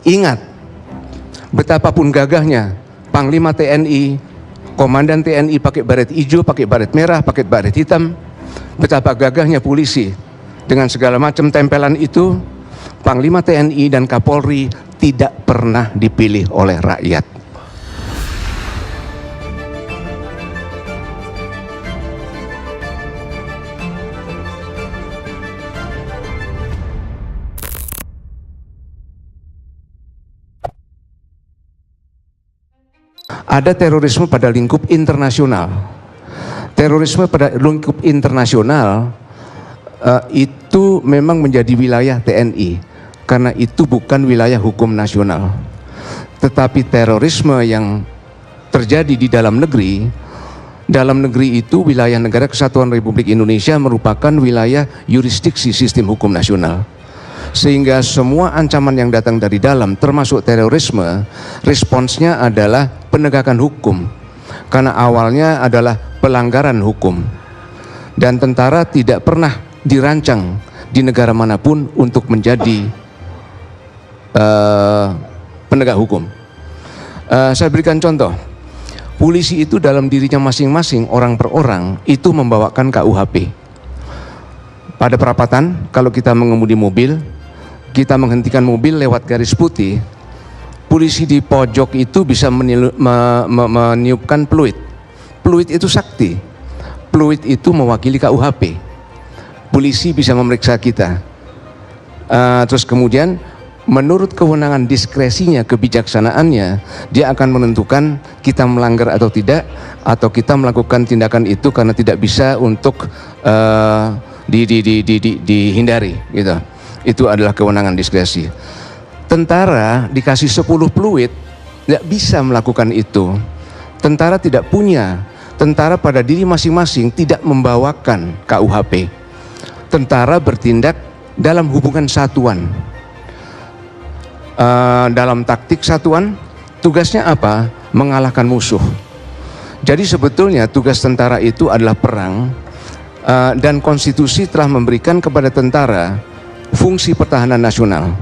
Ingat, betapapun gagahnya Panglima TNI, Komandan TNI pakai baret hijau, pakai baret merah, pakai baret hitam, betapa gagahnya polisi dengan segala macam tempelan itu, Panglima TNI dan Kapolri tidak pernah dipilih oleh rakyat. Ada terorisme pada lingkup internasional. Terorisme pada lingkup internasional itu memang menjadi wilayah TNI, karena itu bukan wilayah hukum nasional. Tetapi terorisme yang terjadi di dalam negeri itu wilayah Negara Kesatuan Republik Indonesia merupakan wilayah yurisdiksi sistem hukum nasional. Sehingga semua ancaman yang datang dari dalam, termasuk terorisme, responsnya adalah penegakan hukum, karena awalnya adalah pelanggaran hukum. Dan tentara tidak pernah dirancang di negara manapun untuk menjadi penegak hukum. Saya berikan contoh, polisi itu dalam dirinya masing-masing, orang per orang, itu membawakan KUHP. Pada perapatan, kalau kita mengemudi mobil, kita menghentikan mobil lewat garis putih, polisi di pojok itu bisa meniupkan peluit. Peluit itu sakti. Peluit itu mewakili KUHP. Polisi bisa memeriksa kita. Terus kemudian menurut kewenangan diskresinya, kebijaksanaannya, dia akan menentukan kita melanggar atau tidak, atau kita melakukan tindakan itu karena tidak bisa untuk dihindari gitu. Itu adalah kewenangan diskresi. Tentara dikasih 10 peluit, tidak bisa melakukan itu. Tentara tidak punya. Tentara pada diri masing-masing tidak membawakan KUHP. Tentara bertindak dalam hubungan satuan. Dalam taktik satuan, tugasnya apa? Mengalahkan musuh. Jadi sebetulnya tugas tentara itu adalah perang, dan konstitusi telah memberikan kepada tentara fungsi pertahanan nasional,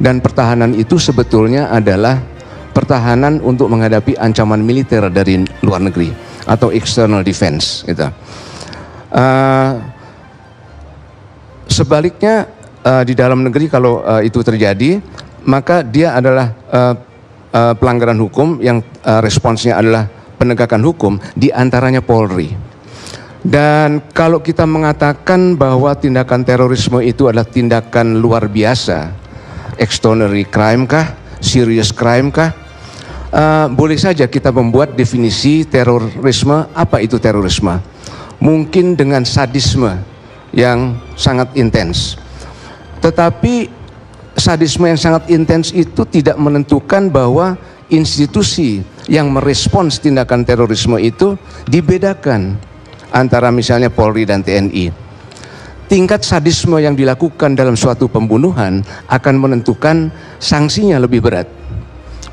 dan pertahanan itu sebetulnya adalah pertahanan untuk menghadapi ancaman militer dari luar negeri atau external defense gitu. Sebaliknya di dalam negeri kalau itu terjadi, maka dia adalah pelanggaran hukum yang responsnya adalah penegakan hukum, di antaranya Polri. Dan kalau kita mengatakan bahwa tindakan terorisme itu adalah tindakan luar biasa, extraordinary crime kah, serious crime kah, boleh saja kita membuat definisi terorisme. Apa itu terorisme? Mungkin dengan sadisme yang sangat intens. Tetapi sadisme yang sangat intens itu tidak menentukan bahwa institusi yang merespons tindakan terorisme itu dibedakan antara misalnya Polri dan TNI. Tingkat sadisme yang dilakukan dalam suatu pembunuhan akan menentukan sanksinya lebih berat,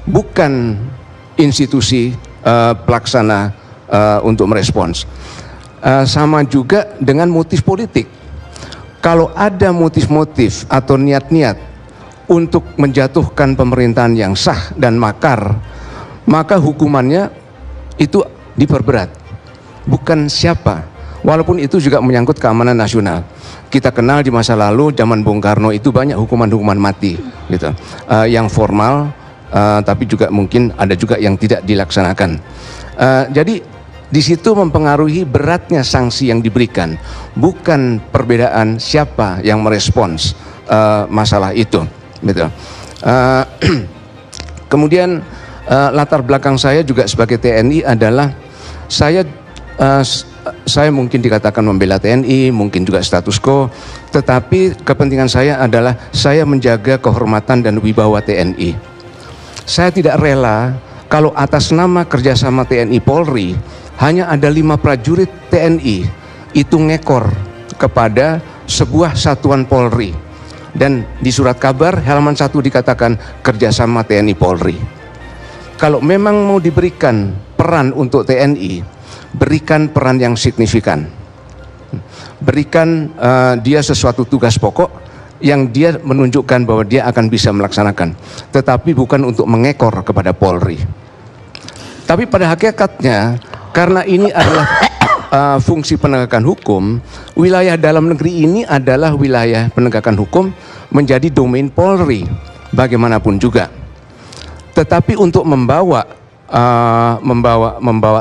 bukan institusi pelaksana untuk merespons. Sama juga dengan motif politik. Kalau ada motif-motif atau niat-niat untuk menjatuhkan pemerintahan yang sah dan makar, maka hukumannya itu diperberat. Bukan siapa, walaupun itu juga menyangkut keamanan nasional. Kita kenal di masa lalu, zaman Bung Karno itu banyak hukuman-hukuman mati gitu, yang formal, tapi juga mungkin ada juga yang tidak dilaksanakan. Jadi di situ mempengaruhi beratnya sanksi yang diberikan, bukan perbedaan siapa yang merespons masalah itu gitu. Kemudian latar belakang saya juga sebagai TNI adalah saya mungkin dikatakan membela TNI, mungkin juga status quo, tetapi kepentingan saya adalah saya menjaga kehormatan dan wibawa TNI. Saya tidak rela kalau atas nama kerjasama TNI Polri hanya ada 5 prajurit TNI itu ngekor kepada sebuah satuan Polri, dan di surat kabar halaman 1 dikatakan kerjasama TNI Polri. Kalau memang mau diberikan peran untuk TNI, berikan peran yang signifikan, berikan dia sesuatu tugas pokok, yang dia menunjukkan bahwa dia akan bisa melaksanakan, tetapi bukan untuk mengekor kepada Polri. Tapi pada hakikatnya, karena ini adalah fungsi penegakan hukum, wilayah dalam negeri ini adalah wilayah penegakan hukum menjadi domain Polri bagaimanapun juga. Tetapi untuk membawa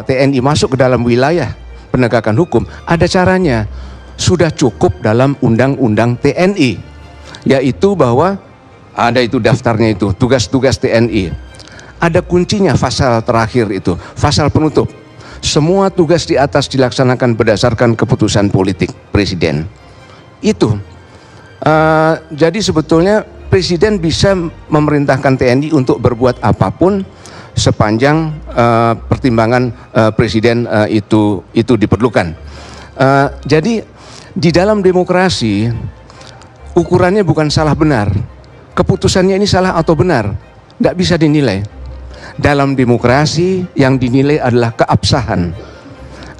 TNI masuk ke dalam wilayah penegakan hukum ada caranya. Sudah cukup dalam undang-undang TNI, yaitu bahwa ada itu daftarnya, itu tugas-tugas TNI. Ada kuncinya, pasal terakhir itu, pasal penutup. Semua tugas di atas dilaksanakan berdasarkan keputusan politik Presiden. Itu. Jadi sebetulnya Presiden bisa memerintahkan TNI untuk berbuat apapun sepanjang pertimbangan Presiden itu diperlukan. Jadi di dalam demokrasi ukurannya bukan salah benar, keputusannya ini salah atau benar, nggak bisa dinilai. Dalam demokrasi yang dinilai adalah keabsahan.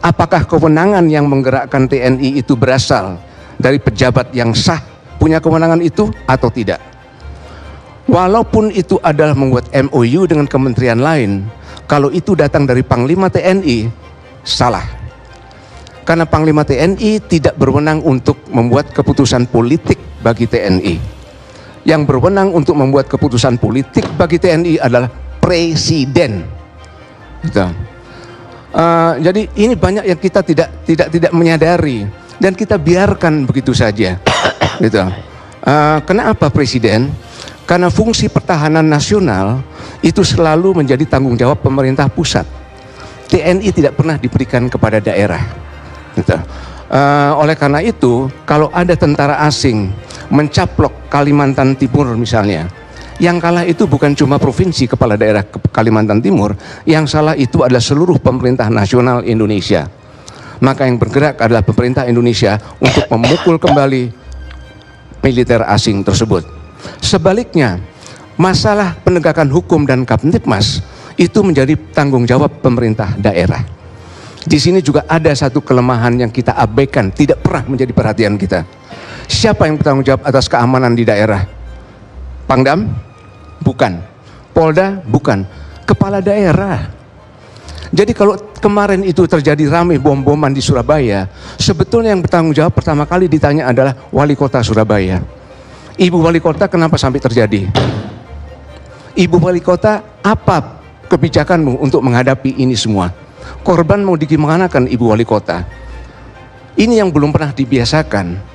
Apakah kewenangan yang menggerakkan TNI itu berasal dari pejabat yang sah punya kewenangan itu atau tidak? Walaupun itu adalah membuat MOU dengan kementerian lain, kalau itu datang dari Panglima TNI, salah. Karena Panglima TNI tidak berwenang untuk membuat keputusan politik bagi TNI. Yang berwenang untuk membuat keputusan politik bagi TNI adalah Presiden. Gitu. Jadi ini banyak yang kita tidak menyadari dan kita biarkan begitu saja. Gitu. Kenapa Presiden? Karena fungsi pertahanan nasional itu selalu menjadi tanggung jawab pemerintah pusat. TNI tidak pernah diberikan kepada daerah. Gitu. Oleh karena itu, kalau ada tentara asing mencaplok Kalimantan Timur misalnya, yang kalah itu bukan cuma provinsi kepala daerah Kalimantan Timur, yang salah itu adalah seluruh pemerintah nasional Indonesia. Maka yang bergerak adalah pemerintah Indonesia untuk memukul kembali militer asing tersebut. Sebaliknya, masalah penegakan hukum dan Kamtipmas itu menjadi tanggung jawab pemerintah daerah. Di sini juga ada satu kelemahan yang kita abaikan, tidak pernah menjadi perhatian kita. Siapa yang bertanggung jawab atas keamanan di daerah? Pangdam? Bukan. Polda? Bukan. Kepala daerah. Jadi kalau kemarin itu terjadi ramai bom-boman di Surabaya, sebetulnya yang bertanggung jawab pertama kali ditanya adalah Wali Kota Surabaya. Ibu Wali Kota, kenapa sampai terjadi? Ibu Wali Kota, apa kebijakanmu untuk menghadapi ini semua? Korban mau digimanakan Ibu Wali Kota? Ini yang belum pernah dibiasakan.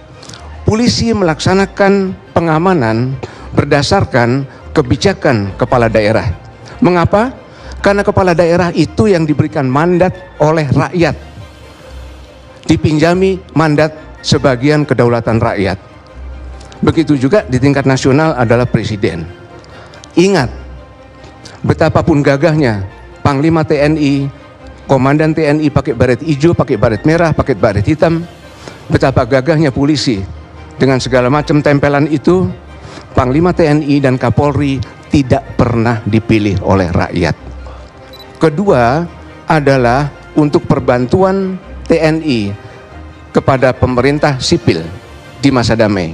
Polisi melaksanakan pengamanan berdasarkan kebijakan kepala daerah. Mengapa? Karena kepala daerah itu yang diberikan mandat oleh rakyat. Dipinjami mandat sebagian kedaulatan rakyat. Begitu juga di tingkat nasional adalah Presiden. Ingat, betapapun gagahnya Panglima TNI, Komandan TNI pakai baret hijau, pakai baret merah, pakai baret hitam, betapa gagahnya polisi dengan segala macam tempelan itu, Panglima TNI dan Kapolri tidak pernah dipilih oleh rakyat. Kedua adalah untuk perbantuan TNI kepada pemerintah sipil di masa damai.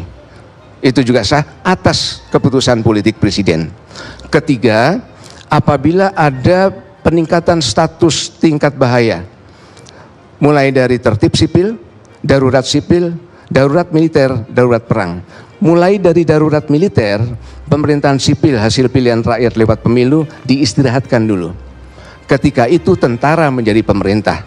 Itu juga sah atas keputusan politik Presiden. Ketiga, apabila ada peningkatan status tingkat bahaya, mulai dari tertib sipil, darurat militer, darurat perang. Mulai dari darurat militer, pemerintahan sipil hasil pilihan rakyat lewat pemilu diistirahatkan dulu. Ketika itu tentara menjadi pemerintah,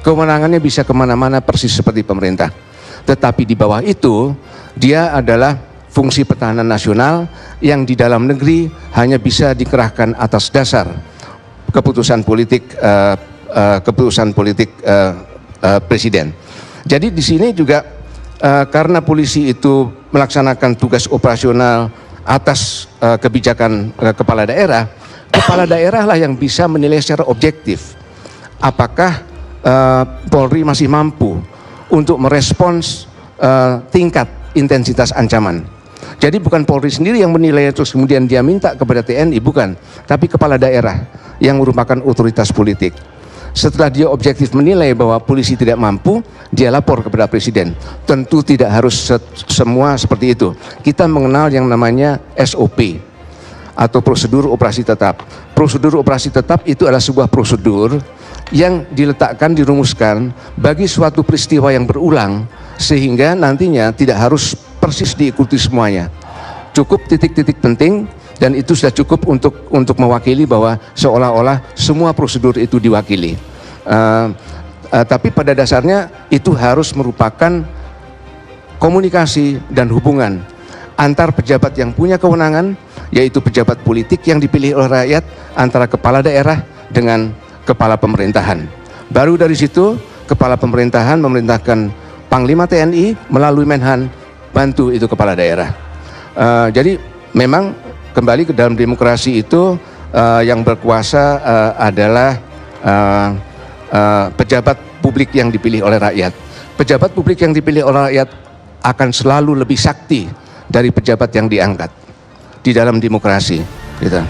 kewenangannya bisa kemana-mana persis seperti pemerintah. Tetapi di bawah itu, dia adalah fungsi pertahanan nasional yang di dalam negeri hanya bisa dikerahkan atas dasar keputusan politik Presiden. Jadi di sini juga karena polisi itu melaksanakan tugas operasional atas kebijakan kepala daerah lah yang bisa menilai secara objektif apakah Polri masih mampu untuk merespons tingkat intensitas ancaman. Jadi bukan Polri sendiri yang menilai terus kemudian dia minta kepada TNI, bukan, tapi kepala daerah yang merupakan otoritas politik. Setelah dia objektif menilai bahwa polisi tidak mampu, dia lapor kepada presiden. Tentu tidak harus semua seperti itu. Kita mengenal yang namanya SOP atau prosedur operasi tetap. Prosedur operasi tetap itu adalah sebuah prosedur yang diletakkan, dirumuskan bagi suatu peristiwa yang berulang, sehingga nantinya tidak harus persis diikuti semuanya. Cukup titik-titik penting, dan itu sudah cukup untuk mewakili bahwa seolah-olah semua prosedur itu diwakili. Tapi pada dasarnya itu harus merupakan komunikasi dan hubungan antar pejabat yang punya kewenangan, yaitu pejabat politik yang dipilih oleh rakyat, antara kepala daerah dengan kepala pemerintahan. Baru dari situ kepala pemerintahan memerintahkan Panglima TNI melalui Menhan bantu itu kepala daerah. Jadi memang kembali ke dalam demokrasi itu yang berkuasa adalah pejabat publik yang dipilih oleh rakyat. Pejabat publik yang dipilih oleh rakyat akan selalu lebih sakti dari pejabat yang diangkat di dalam demokrasi. Gitu.